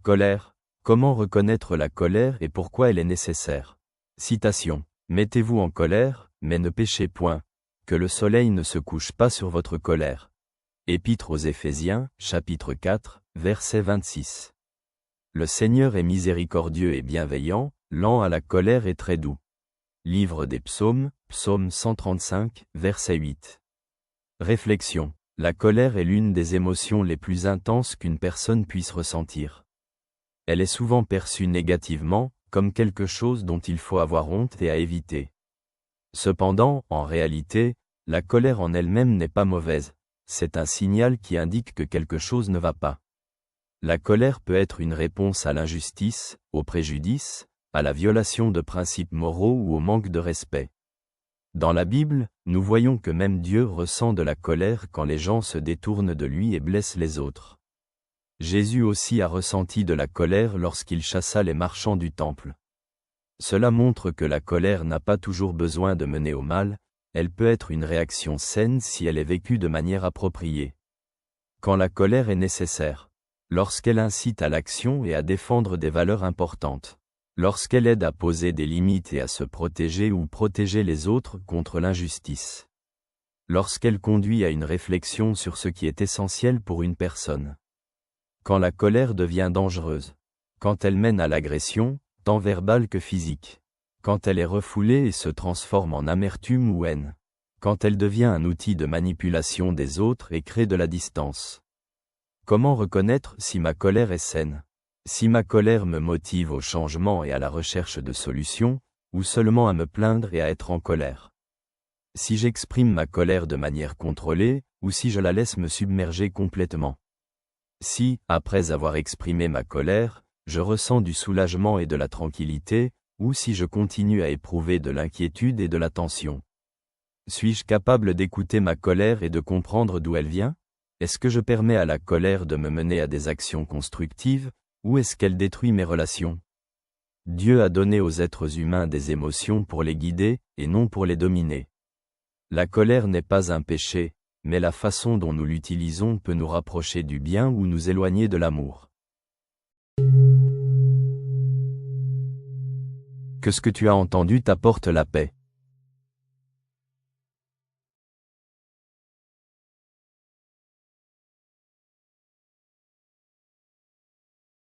Colère. Comment reconnaître la colère et pourquoi elle est nécessaire? Citation. Mettez-vous en colère, mais ne péchez point, que le soleil ne se couche pas sur votre colère. Épître aux Éphésiens, chapitre 4, verset 26. Le Seigneur est miséricordieux et bienveillant, lent à la colère et très doux. Livre des Psaumes, Psaume 135, verset 8. Réflexion. La colère est l'une des émotions les plus intenses qu'une personne puisse ressentir. Elle est souvent perçue négativement, comme quelque chose dont il faut avoir honte et à éviter. Cependant, en réalité, la colère en elle-même n'est pas mauvaise, c'est un signal qui indique que quelque chose ne va pas. La colère peut être une réponse à l'injustice, au préjudice, à la violation de principes moraux ou au manque de respect. Dans la Bible, nous voyons que même Dieu ressent de la colère quand les gens se détournent de lui et blessent les autres. Jésus aussi a ressenti de la colère lorsqu'il chassa les marchands du temple. Cela montre que la colère n'a pas toujours besoin de mener au mal, elle peut être une réaction saine si elle est vécue de manière appropriée. Quand la colère est nécessaire, lorsqu'elle incite à l'action et à défendre des valeurs importantes, lorsqu'elle aide à poser des limites et à se protéger ou protéger les autres contre l'injustice, lorsqu'elle conduit à une réflexion sur ce qui est essentiel pour une personne. Quand la colère devient dangereuse, quand elle mène à l'agression, tant verbale que physique, quand elle est refoulée et se transforme en amertume ou haine, quand elle devient un outil de manipulation des autres et crée de la distance. Comment reconnaître si ma colère est saine? Si ma colère me motive au changement et à la recherche de solutions, ou seulement à me plaindre et à être en colère? Si j'exprime ma colère de manière contrôlée, ou si je la laisse me submerger complètement? Si, après avoir exprimé ma colère, je ressens du soulagement et de la tranquillité, ou si je continue à éprouver de l'inquiétude et de la tension. Suis-je capable d'écouter ma colère et de comprendre d'où elle vient? Est-ce que je permets à la colère de me mener à des actions constructives, ou est-ce qu'elle détruit mes relations? Dieu a donné aux êtres humains des émotions pour les guider, et non pour les dominer. La colère n'est pas un péché, mais la façon dont nous l'utilisons peut nous rapprocher du bien ou nous éloigner de l'amour. Que ce que tu as entendu t'apporte la paix.